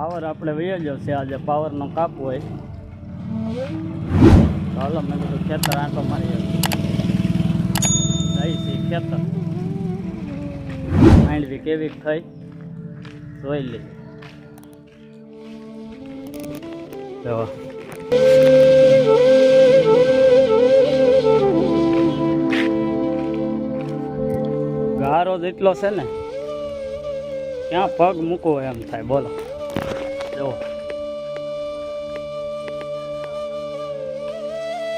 Power આપણે વયો જશે આજે પાવરનો કાપ હોય ચાલો મેં કીધું ખેતર આંટો મારી જાય છે ખેતર માંડવી કેવી થઈ જોઈ લે જો ગારો જેટલો છે ને ક્યાં પગ મૂકવો એમ થાય બોલો જો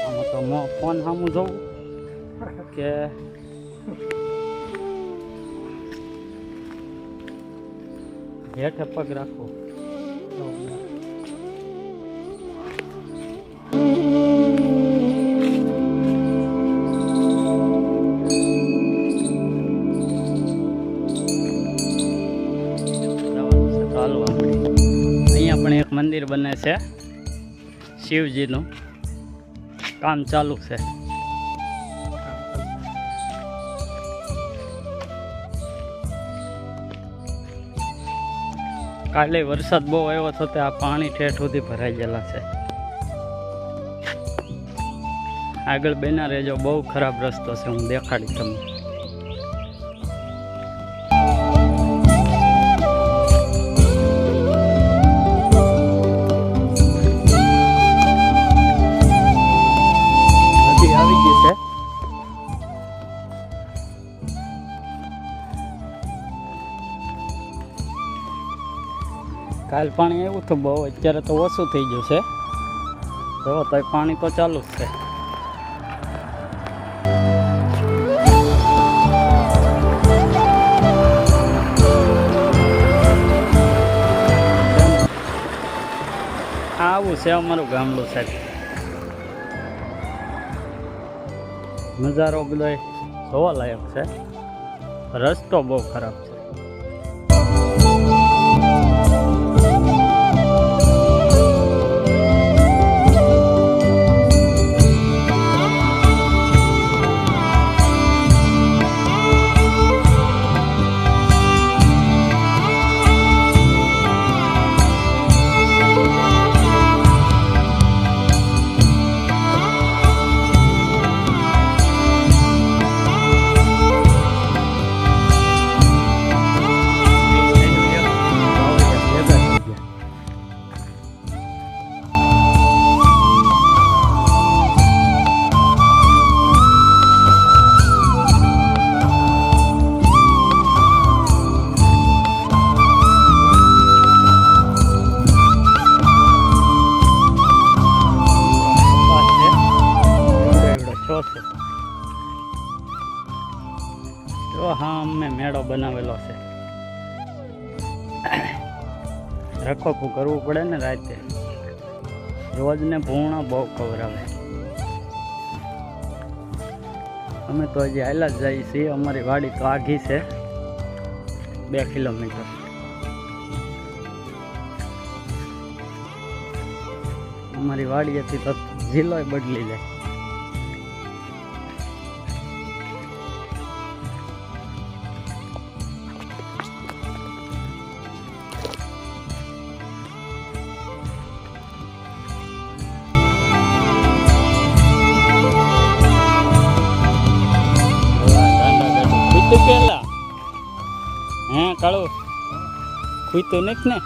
આમાં તો ફોન સામું જોવું કે હેઠે પગ રાખવો અહીંયા પણ એક મંદિર બને છે શિવજીનું કામ ચાલુ છે કાલે વરસાદ બહુ આવ્યો હતો આ પાણી ઠેઠ સુધી ભરાઈ ગયેલા છે આગળ બેના રહેજો બહુ ખરાબ રસ્તો છે હું દેખાડી તમને કાલ પાણી એવું તો બહુ અત્યારે તો ઓછું થઈ ગયું છે જો તો પાણી તો ચાલુ જ છે આવું છે અમારું ગામડું સાહેબ નજારો બધો જોવા લાયક છે રસ્તો બહુ ખરાબ છે તો હા અમે મેળો બનાવેલો છે રખોપું કરવું પડે ને રાતે રોજ ને ભૂણા બહુ ખવડાવે અમે તો હજી હાલા જ જઈએ છીએ અમારી વાડી તો આઘી છે 2 કિલોમીટર અમારી વાડી હતી તો જિલ્લો બદલી જાય પેલા હે કાળો ખુઈ તો નથી ને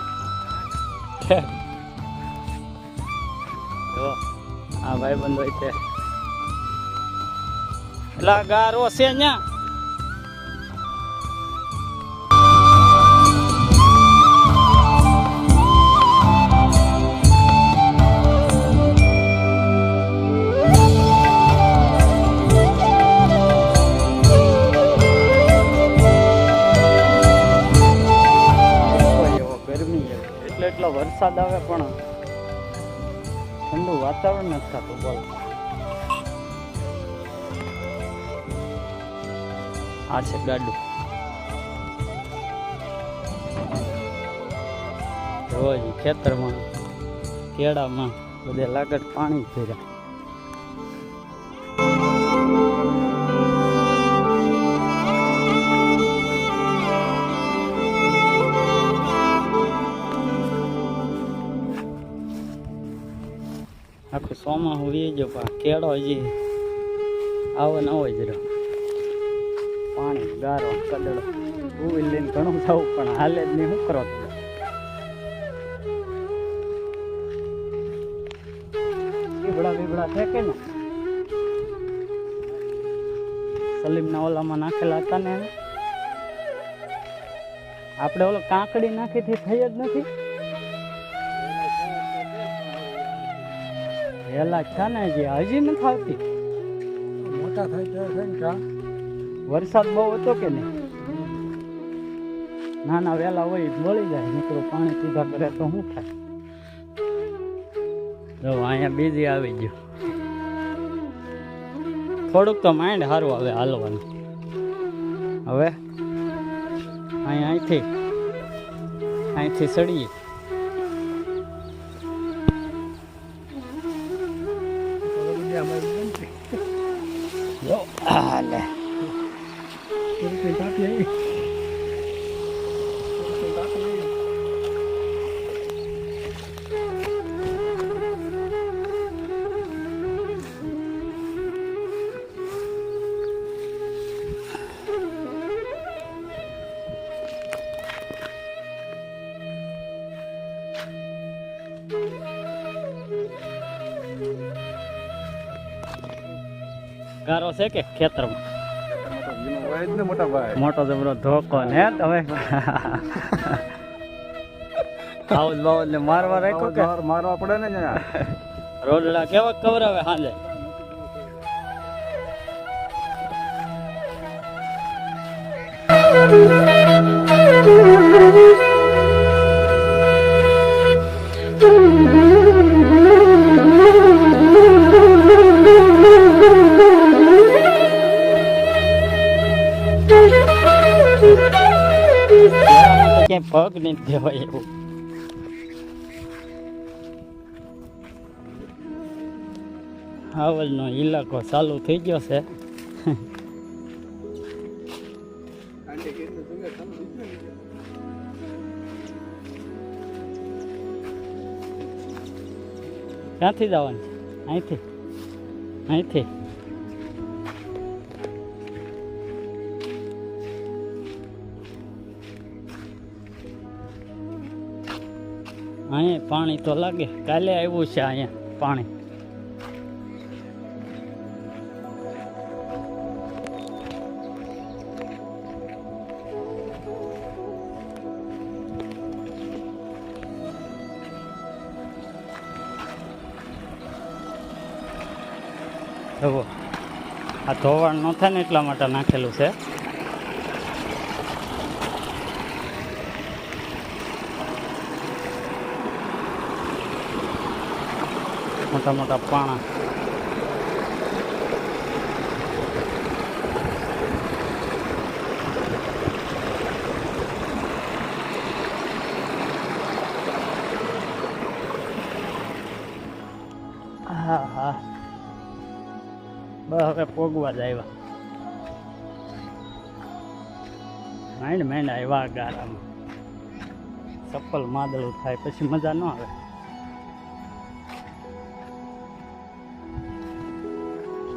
જો આ ભાઈ બંધ હોય છે એટલે ગારો છે ન્યા એટલો વરસાદ આવે પણ ઠંડુ વાતાવરણ નથી થતું બોલ આ છે ગાડું રોજ ખેતરમાં કેળામાં બધે લાગત પાણી ભર્યા આખું સોમાં હોવી જો કેળો હજી આવો ન હોય જરા પાણી ગારો કદડો ટુ-વ્હીલ લઈને ઘણું થવું પણ હાલે જ નહીં. શું કરો તમે? બીબડા છે કે ને સલીમના ઓલામાં નાખેલા હતા ને આપણે ઓલો કાંકડી નાખીથી થઈ જ નથી. વેલા છે ને હજી નથી આવતી. મોટા થાય ત્યારે થાય ને વરસાદ બહુ હતો કે નહીં? નાના વેલા હોય બળી જાય. મિત્રો પાણી પીધા કરે તો શું થાય? જો અહીંયા બીજી આવી ગયું. થોડુંક તો માઇન્ડ સારું આવે હાલવાનું. હવે અહીંથી સડીએ. જો હાલે ગારો છે કે ખેતરમાં મોટો જબરો ધોકો ને તમે આવું બાવત ને મારવા રાખ્યો કે મારવા પડે ને રોડડા કેવા કવરાવે સાંજે. ક્યાંય પગ નહીં દેવાય એવું. હાવલનો ઇલાકો ચાલુ થઈ ગયો છે. ક્યાંથી જવાનું છે? અહીંથી અહીંયા પાણી તો લાગે. કાલે આવ્યું છે અહીંયા પાણી. જુઓ આ ધોવાણ ન થાય ને એટલા માટે નાખેલું છે. મોટા મોટા પાણા. હા હા બસ હવે પોગવા જ આવ્યા. માંડ આવ્યા ગારામાં. ચપ્પલ માદળું થાય પછી મજા ન આવે.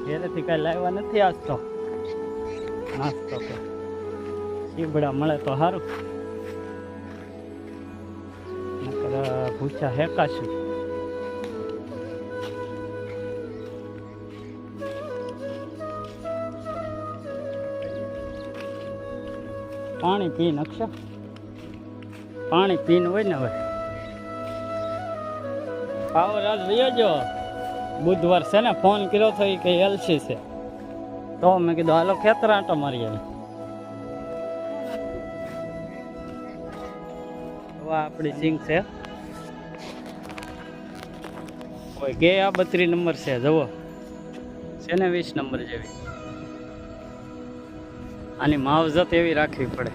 ઘેરેથી કાંઈ લાવ્યા નથી આજ તો નાસ્તો કે ચીબડા મળે તો સારું. નકર ભૂસા હેકાશું. પાણી પીને અક્ષા પાણી પીને હોય ને. હવે પાવર આજ વયો જો બુધવાર છે ને ફોન કર્યો તો કે એલસી છે તો મેં કીધું હાલો ખેતર આંટો મારી આવી. આપણી સિંગ છે કોઈ કે આ 32 નંબર છે. જુઓ છે ને 20 નંબર જેવી. આની માવજત એવી રાખવી પડે.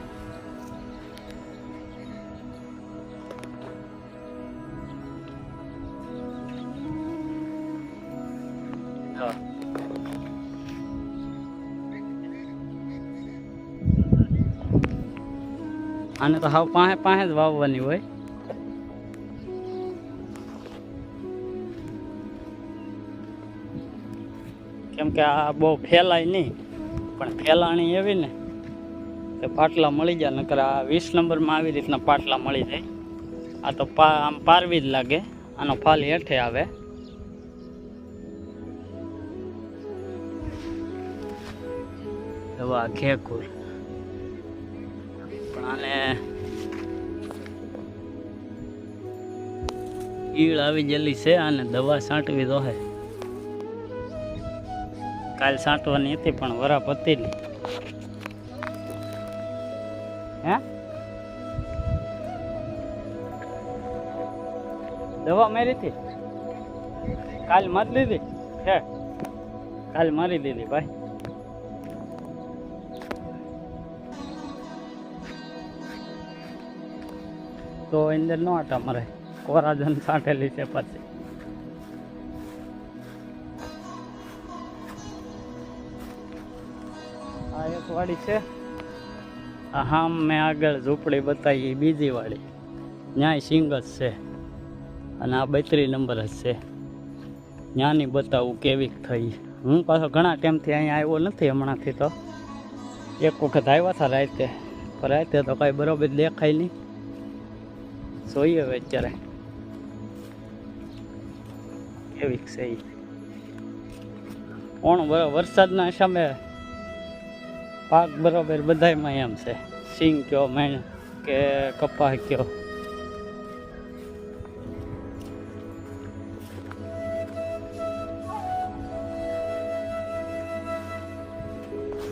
આને તો હાવ પાસે જ વાવવાની હોય. કેમ કે આ બહુ ફેલાય નહીં, પણ ફેલાણી એવી ને કે પાટલા મળી જાય. નકર આ 20 નંબરમાં આવી રીતના પાટલા મળી જાય. આ તો આમ પારવી જ લાગે, આનો ફાલ હેઠે આવે. દવા ઘેકુર પણ આને ઈળ આવી ગયેલી છે, આને દવા છાંટવી તો હે. કાલ છાંટવાની હતી પણ વરાપ હતી નહીં. હે દવા મારી હતી કાલ મારી દીધી હે, કાલ મારી દીધી ભાઈ. તો અંદર નો આટા મરે, કોરાજન છાંટેલી છે પછી. આ એક વાડી છે, હા મેં આગળ ઝૂંપડી બતાવી એ બીજી વાડી, ન્યાય સિંગ જ છે. અને આ 32 નંબર જ છે. ન્યાની બતાવું કેવી થઈ. હું પાછો ઘણા ટાઈમથી અહીંયા આવ્યો નથી, હમણાંથી તો એક વખત આવ્યા હતા રાતે, પણ રાતે તો કાંઈ બરોબર દેખાય નહીં. જોઈએ હવે અત્યારે કેવી છે એ. કોણ વરસાદના સામે પાક બરોબર બધાયમાં એમ છે. સિંગ કયો, મેણ કે કપાસ કયો.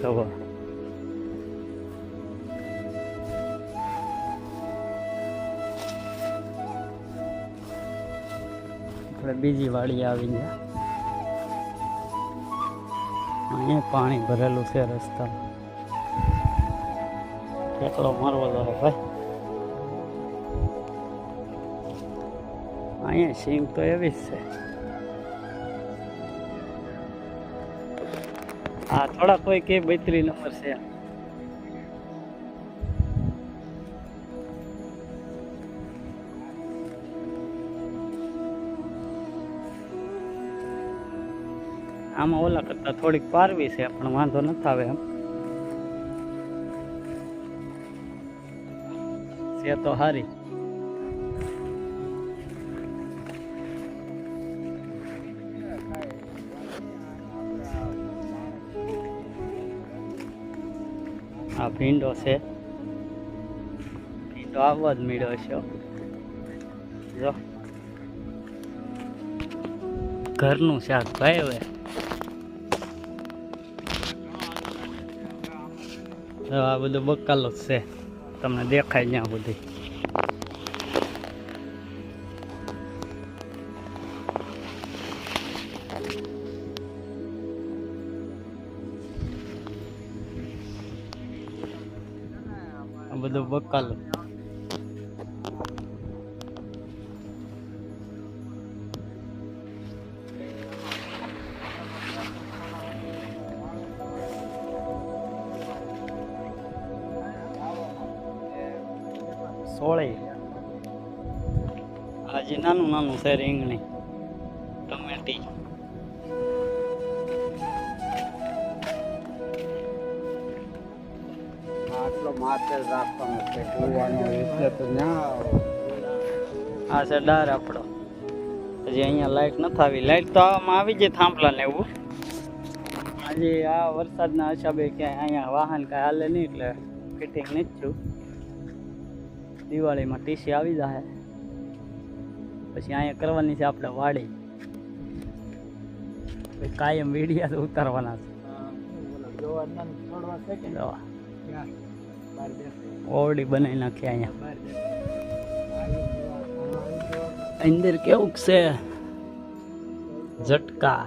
તો આપણે બીજી વાડી આવી ગયા. અહીંયા પાણી ભરેલું છે રસ્તામાં. કેટલો મારવો તો ભાઈ. અહીંયા સિંગ તો એવી જ છે. હા થોડા કોઈ કે 32 નંબર છે. આમાં ઓલા કરતા થોડીક પારવી છે, પણ વાંધો નથી આવે એમ છે તો સારી. આ ભીંડો છે, ભીંડો આવવા જ મળ્યો છે. જો ઘરનું શાક ભાઈ. હવે આ બધું બકાલો જ છે, તમને દેખાય ત્યાં બધી. આ બધું બકાલો. સોળી હજી નાનું નાનું છે. રીંગણી, ટમેટી, આટલો માથે જ રાખવાનો છે કૂવાનો એટલે તો ન્યા આ છે ડાર આપણો. હજી અહીંયા લાઈટ નથી આવી. લાઈટ તો આવામાં આવી જાય થાંભલા ને એવું. હજી આ વરસાદના હિસાબે ક્યાંય અહીંયા વાહન કાંઈ હાલે નહીં, એટલે ફિટિંગ નથી થયું. દિવાળીમાં ટીસી આવી જાય પછી અહીંયા કરવાની છે આપણે વાડી. કાયમ વીડિયા તો ઉતારવાના છે. ઓરડી બનાવી નાખી અહીંયા. અંદર કેવું છે ઝટકા.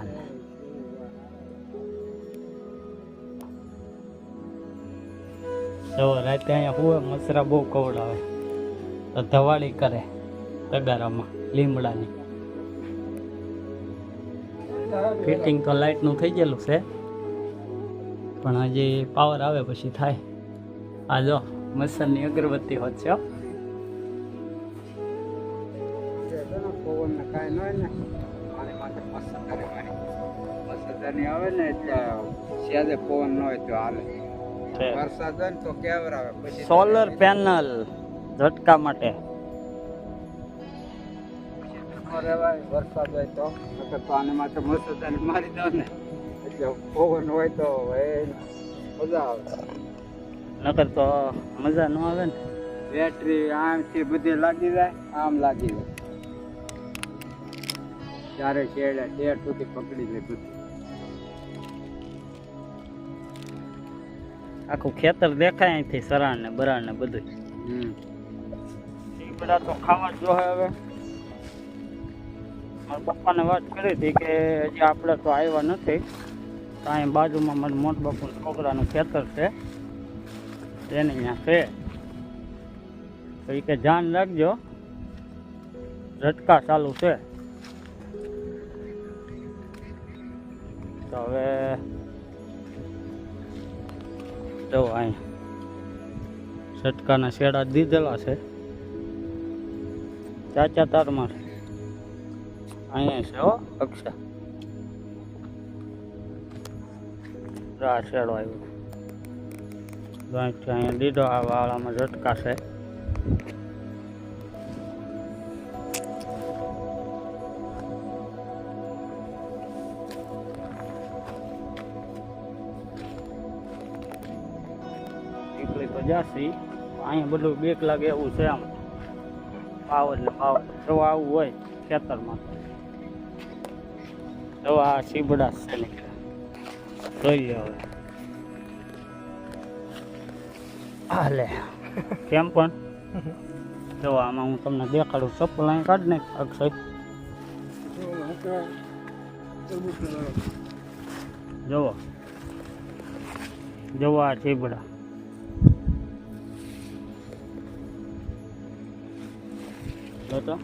તો રાતે અહીંયા હુએ મસરા બહુ કવડાવે તો ધવાળી કરે તગારામાં લીમડાની. ફિટિંગ તો લાઇટનું થઈ ગયેલું છે, પણ હજી પાવર આવે પછી થાય. આ જો મસરની અગરબત્તી હોત છે. પવન ને કાંઈ ન હોય ને પાણી માટે મસ્ત કરે પાણી મસ્ત સદાની આવે ને એટલે સ્યાદે પવન ન હોય તો હાલે. છે વરસાદ હોય ને તો કેવરાવે પછી સોલર પેનલ ઝટકા માટે. ન રહેવાય વરસાદ હોય તો નકર તો આને માથે મસદાને મારી દો ને એટલે પવન હોય તો મજા આવે. નકર તો મજા ન આવે ને. બેટરી આમથી બધી લાગી જાય, આમ લાગી જાય. ચારે છેડે ઠેર સુધી પકડી લે બધું. આખું ખેતર દેખાય અહીંથી, સરાણ ને બરાણ ને બધું. બધા તો ખાવા જ જોહે હવે. મારા પપ્પાને વાત કરી હતી કે હજી આપણે તો આવ્યા નથી, તો અહીં બાજુમાં મારા મોટા બાપુના છોકરાનું ખેતર છે, તેને અહીંયા છે. તો એ કે ધ્યાન રાખજો, ઝટકા ચાલુ છે. તો હવે જો અહીંયા ઝટકાના શેડા દીધેલા છે. ચાચા તારમાં અહીંયા છે હો અક્ષા. આ શેડો આવ્યો અહીંયા દીધો. આ વાળામાં ઝટકા છે. નીકળી તો જાસી. અહીંયા બધું બેક લાગે એવું છે. આમ ભાવ એટલે ભાવ જો આવું હોય ખેતરમાં તો આ સીબડા છે નીકળ્યા. જોઈ લે હવે. હાલે કેમ પણ જો આમાં હું તમને દેખાડું. ચપ્પલ અહીં કાઢ નાખ અક્ષય. જુઓ જુઓ આ સીબડા. તો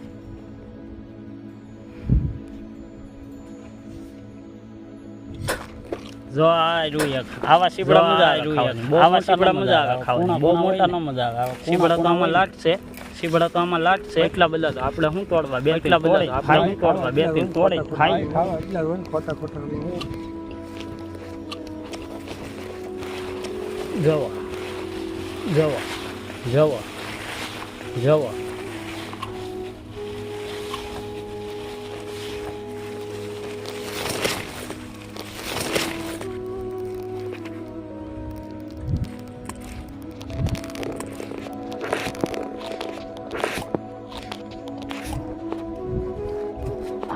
જો આ રૂય આવા સીબડા મજા આવે ખાવાની. આવા સીબડા મજા આવે ખાવાની. બહુ મોટા ન મજા આવે. સીબડા તો આમાં લાગશે. સીબડા તો આમાં લાગશે. એટલા બધા તો આપણે શું તોડવા બે એટલા બધા આપણે શું તોડવા બે ત્રણ તોડે ખાઈ એટલા રોજ ખોટા ખોટા જવો જવો જવો જવો.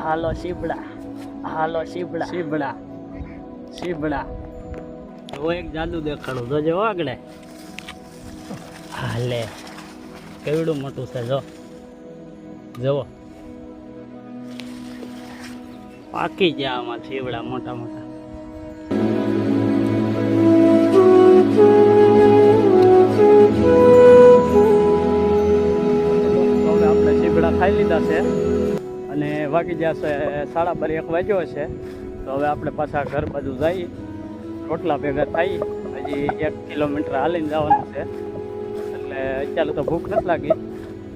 હાલો સીબડા, હાલો સીબડા, સીબડા સીબડા. હવે એક જાદુ દેખાડું તો જો આગળ. હાલે કેવડું મોટું છે જો. જુઓ પાકી ગયા આમાં સીબડા મોટા મોટા. હવે આપણે સીબડા ખાઈ લીધા છે અને વાગી જશે 12:30 વાગ્યો છે. તો હવે આપણે પાછા ઘર બાજુ જઈએ, રોટલા ભેગા થઈ. હજી 1 કિલોમીટર હાલીને જવાનું છે, એટલે અત્યારે તો ભૂખ નથી લાગી,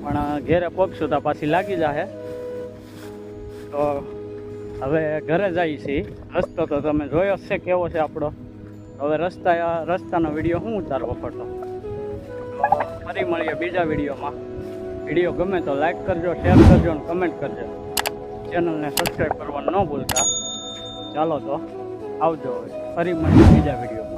પણ ઘેરે પહોંચશું તો પાછી લાગી જશે. તો હવે ઘરે જઈએ છીએ. રસ્તો તો તમે જોયો છે કેવો છે આપણો. હવે રસ્તાનો વિડીયો હું ઉતારવો પડતો. તો ફરી મળીએ બીજા વિડીયોમાં. વિડીયો ગમે તો લાઈક કરજો, શેર કરજો અને કમેન્ટ કરજો. ચેનલને સબસ્ક્રાઈબ કરવાનું ન ભૂલતા. ચાલો તો આવજો, ફરી મળીએ બીજા વિડીયો.